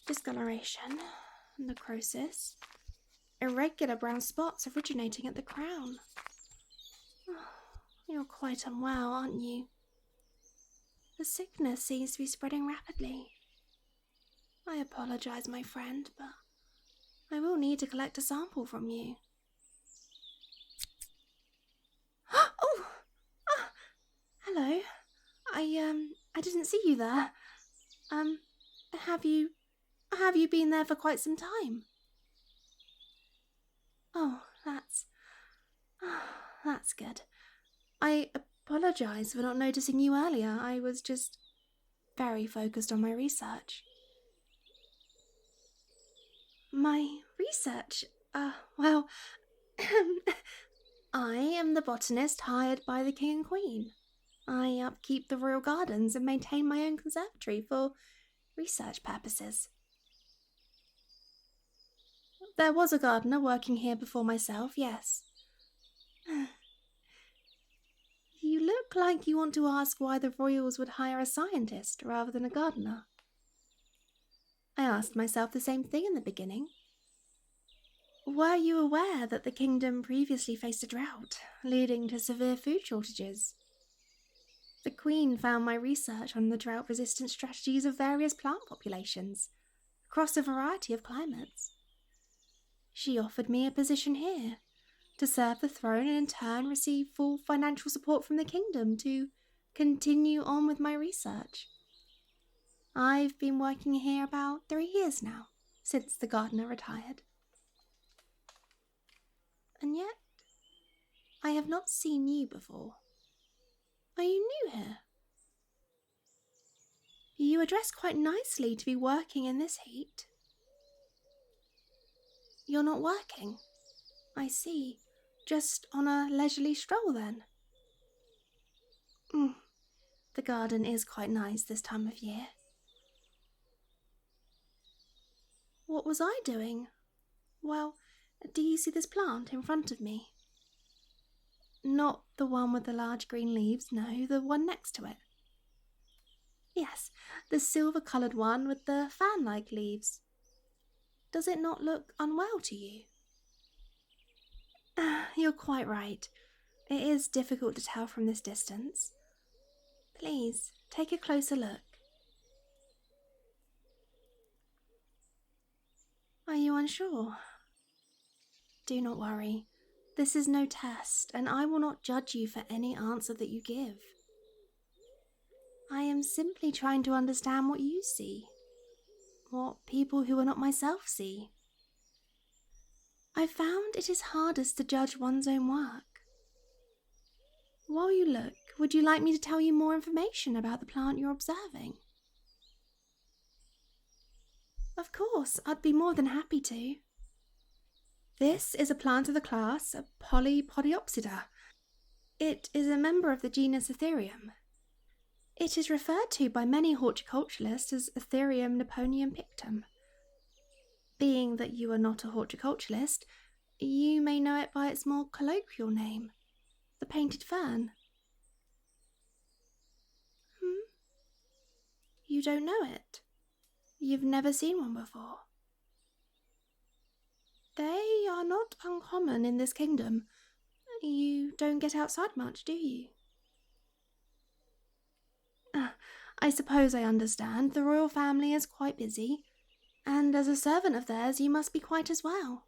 discoloration, necrosis, irregular brown spots originating at the crown. Oh, you're quite unwell, aren't you? The sickness seems to be spreading rapidly. I apologize, my friend, but I will need to collect a sample from you. Oh! Ah! Hello. I didn't see you there. Have you been there for quite some time? Oh, that's good. I apologize for not noticing you earlier. I was just very focused on my research. My research? Well, I am the botanist hired by the King and Queen. I upkeep the royal gardens and maintain my own conservatory for research purposes. There was a gardener working here before myself, yes. You look like you want to ask why the royals would hire a scientist rather than a gardener. I asked myself the same thing in the beginning. Were you aware that the kingdom previously faced a drought, leading to severe food shortages? The Queen found my research on the drought-resistant strategies of various plant populations across a variety of climates. She offered me a position here to serve the throne and in turn receive full financial support from the kingdom to continue on with my research. I've been working here about 3 years now, since the gardener retired. And yet, I have not seen you before. Are you new here? You are dressed quite nicely to be working in this heat. You're not working, I see. Just on a leisurely stroll then. The garden is quite nice this time of year. What was I doing? Well, do you see this plant in front of me? Not the one with the large green leaves, no, the one next to it. Yes, the silver-coloured one with the fan-like leaves. Does it not look unwell to you? You're quite right. It is difficult to tell from this distance. Please, take a closer look. Are you unsure? Do not worry. This is no test, and I will not judge you for any answer that you give. I am simply trying to understand what you see, what people who are not myself see. I found it is hardest to judge one's own work. While you look, would you like me to tell you more information about the plant you're observing? Of course, I'd be more than happy to. This is a plant of the class Polypodiopsida. It is a member of the genus Ethereum. It is referred to by many horticulturalists as Ethereum nipponium pictum. Being that you are not a horticulturalist, you may know it by its more colloquial name, the painted fern. You don't know it? You've never seen one before? They are not uncommon in this kingdom. You don't get outside much, do you? I suppose I understand. The royal family is quite busy, and as a servant of theirs you must be quite as well.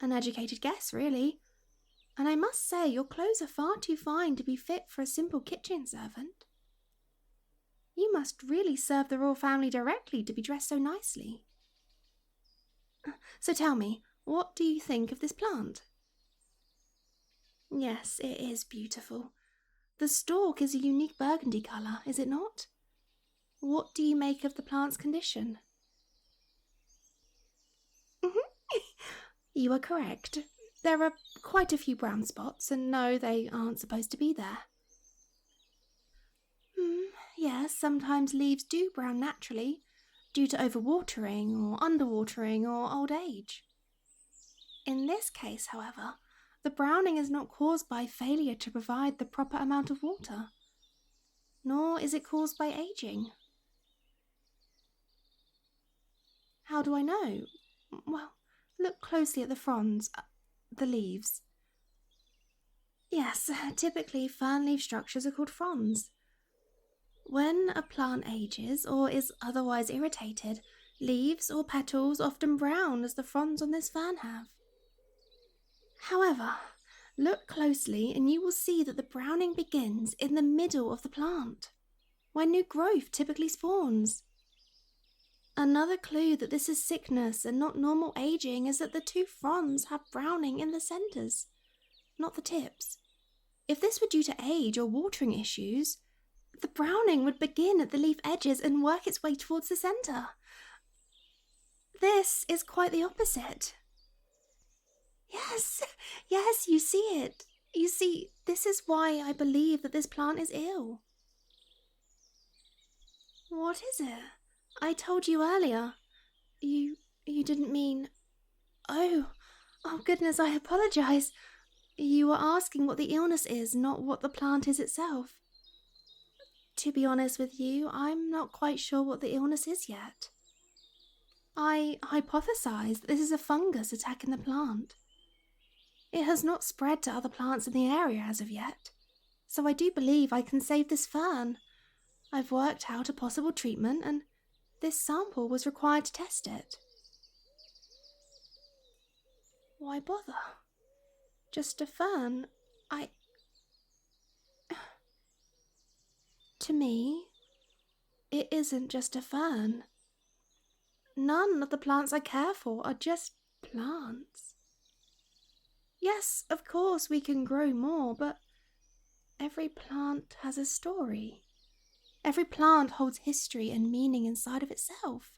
An educated guess, really. And I must say your clothes are far too fine to be fit for a simple kitchen servant. You must really serve the royal family directly to be dressed so nicely. So tell me, what do you think of this plant? Yes, it is beautiful. The stalk is a unique burgundy colour, is it not? What do you make of the plant's condition? You are correct. There are quite a few brown spots, and no, they aren't supposed to be there. Yes, sometimes leaves do brown naturally, due to overwatering or underwatering or old age. In this case, however, the browning is not caused by failure to provide the proper amount of water, nor is it caused by aging. How do I know? Well, look closely at the fronds, the leaves. Yes, typically fern leaf structures are called fronds. When a plant ages or is otherwise irritated, leaves or petals often brown as the fronds on this fern have. However, look closely and you will see that the browning begins in the middle of the plant, where new growth typically spawns. Another clue that this is sickness and not normal aging is that the two fronds have browning in the centres, not the tips. If this were due to age or watering issues, the browning would begin at the leaf edges and work its way towards the centre. This is quite the opposite. Yes, you see it. You see, this is why I believe that this plant is ill. What is it? I told you earlier. You didn't mean... Oh goodness, I apologise. You were asking what the illness is, not what the plant is itself. To be honest with you, I'm not quite sure what the illness is yet. I hypothesize that this is a fungus attacking the plant. It has not spread to other plants in the area as of yet, so I do believe I can save this fern. I've worked out a possible treatment and this sample was required to test it. Why bother? Just a fern. To me, it isn't just a fern. None of the plants I care for are just plants. Yes, of course we can grow more, but every plant has a story. Every plant holds history and meaning inside of itself.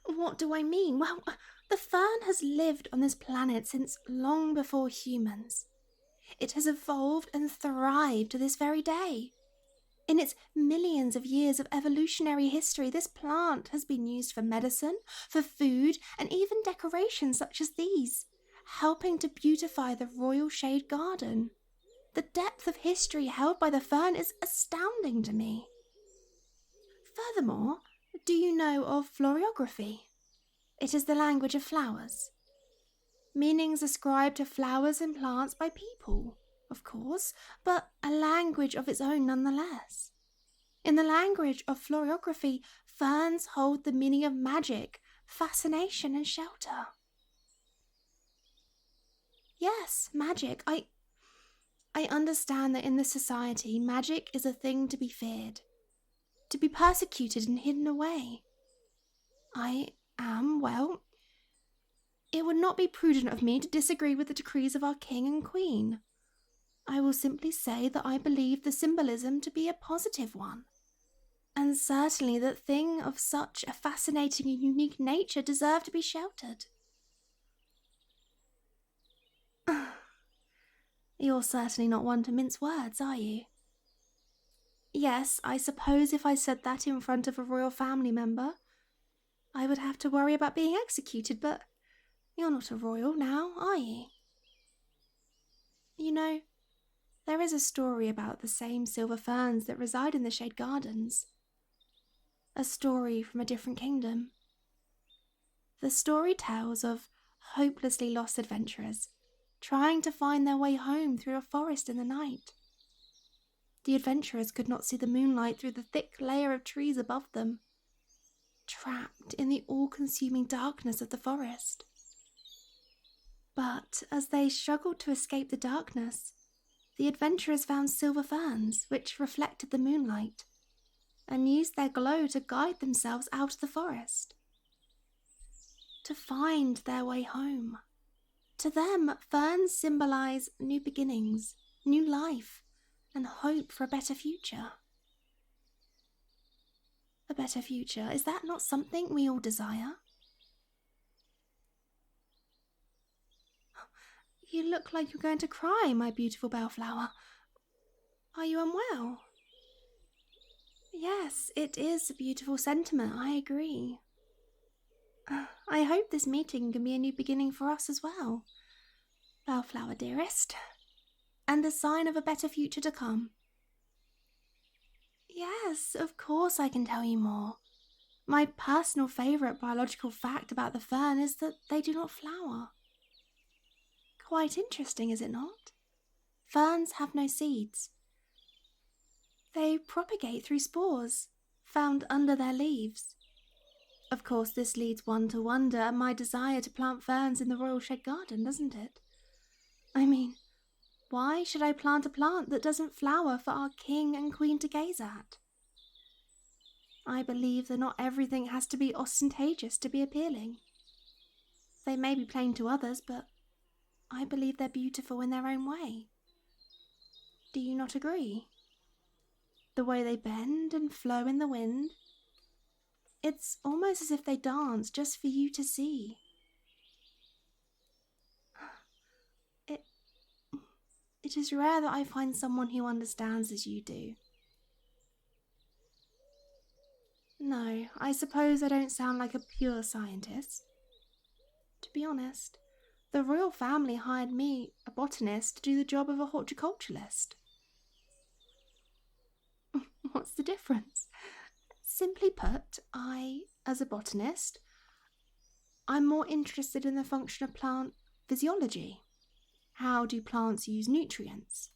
What do I mean? Well, the fern has lived on this planet since long before humans. It has evolved and thrived to this very day. In its millions of years of evolutionary history, this plant has been used for medicine, for food, and even decorations such as these, helping to beautify the royal shade garden. The depth of history held by the fern is astounding to me. Furthermore, do you know of florography? It is the language of flowers. Meanings ascribed to flowers and plants by people, of course, but a language of its own nonetheless. In the language of florography, ferns hold the meaning of magic, fascination, and shelter. Yes, magic. I understand that in this society, magic is a thing to be feared, to be persecuted and hidden away. It would not be prudent of me to disagree with the decrees of our king and queen. I will simply say that I believe the symbolism to be a positive one, and certainly that thing of such a fascinating and unique nature deserve to be sheltered. You're certainly not one to mince words, are you? Yes, I suppose if I said that in front of a royal family member, I would have to worry about being executed, but you're not a royal now, are you? You know, there is a story about the same silver ferns that reside in the Shade Gardens. A story from a different kingdom. The story tells of hopelessly lost adventurers trying to find their way home through a forest in the night. The adventurers could not see the moonlight through the thick layer of trees above them, trapped in the all-consuming darkness of the forest. But as they struggled to escape the darkness, the adventurers found silver ferns which reflected the moonlight and used their glow to guide themselves out of the forest, to find their way home. To them, ferns symbolize new beginnings, new life, and hope for a better future. A better future, is that not something we all desire? You look like you're going to cry, my beautiful bellflower. Are you unwell? Yes, it is a beautiful sentiment, I agree. I hope this meeting can be a new beginning for us as well, bellflower dearest, and a sign of a better future to come. Yes, of course I can tell you more. My personal favourite biological fact about the fern is that they do not flower. Quite interesting, is it not? Ferns have no seeds. They propagate through spores, found under their leaves. Of course, this leads one to wonder at my desire to plant ferns in the royal shed garden, doesn't it? I mean, why should I plant a plant that doesn't flower for our king and queen to gaze at? I believe that not everything has to be ostentatious to be appealing. They may be plain to others, but I believe they're beautiful in their own way. Do you not agree? The way they bend and flow in the wind, it's almost as if they dance just for you to see. It is rare that I find someone who understands as you do. No, I suppose I don't sound like a pure scientist. To be honest, the royal family hired me, a botanist, to do the job of a horticulturalist. What's the difference? Simply put, as a botanist, I'm more interested in the function of plant physiology. How do plants use nutrients?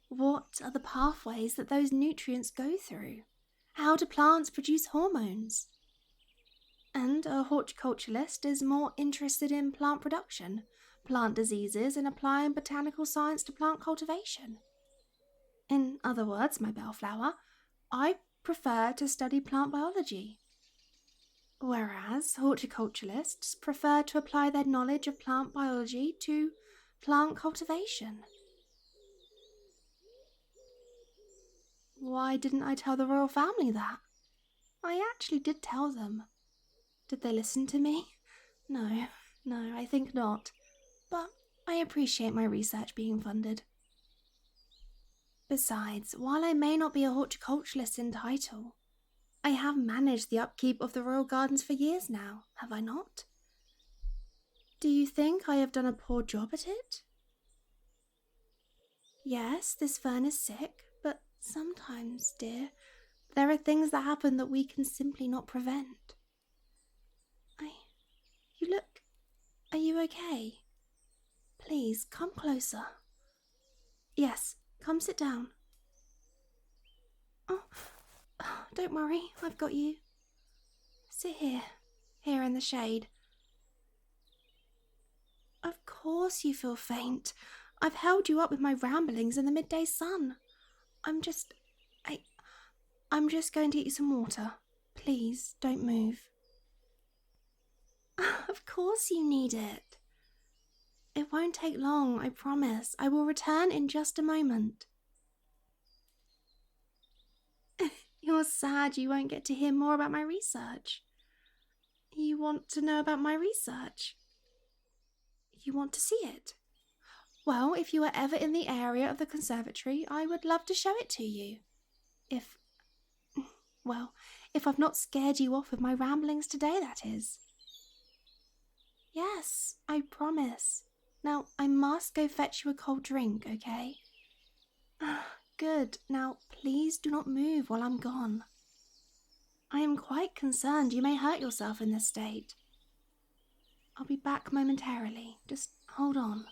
What are the pathways that those nutrients go through? How do plants produce hormones? And a horticulturalist is more interested in plant production, plant diseases, and applying botanical science to plant cultivation. In other words, my bellflower, I prefer to study plant biology, whereas horticulturalists prefer to apply their knowledge of plant biology to plant cultivation. Why didn't I tell the royal family that? I actually did tell them. Did they listen to me? No, I think not. But I appreciate my research being funded. Besides, while I may not be a horticulturalist in title, I have managed the upkeep of the royal gardens for years now, have I not? Do you think I have done a poor job at it? Yes, this fern is sick, but sometimes, dear, there are things that happen that we can simply not prevent. Are you okay? Please, come closer. Yes, come sit down. Oh, don't worry, I've got you. Sit here in the shade. Of course you feel faint. I've held you up with my ramblings in the midday sun. I'm just going to get you some water. Please, don't move. Of course you need it. It won't take long, I promise. I will return in just a moment. You're sad you won't get to hear more about my research. You want to know about my research? You want to see it? Well, if you are ever in the area of the conservatory, I would love to show it to you. If I've not scared you off with my ramblings today, that is. Yes, I promise. Now, I must go fetch you a cold drink, okay? Good. Now, please do not move while I'm gone. I am quite concerned you may hurt yourself in this state. I'll be back momentarily. Just hold on.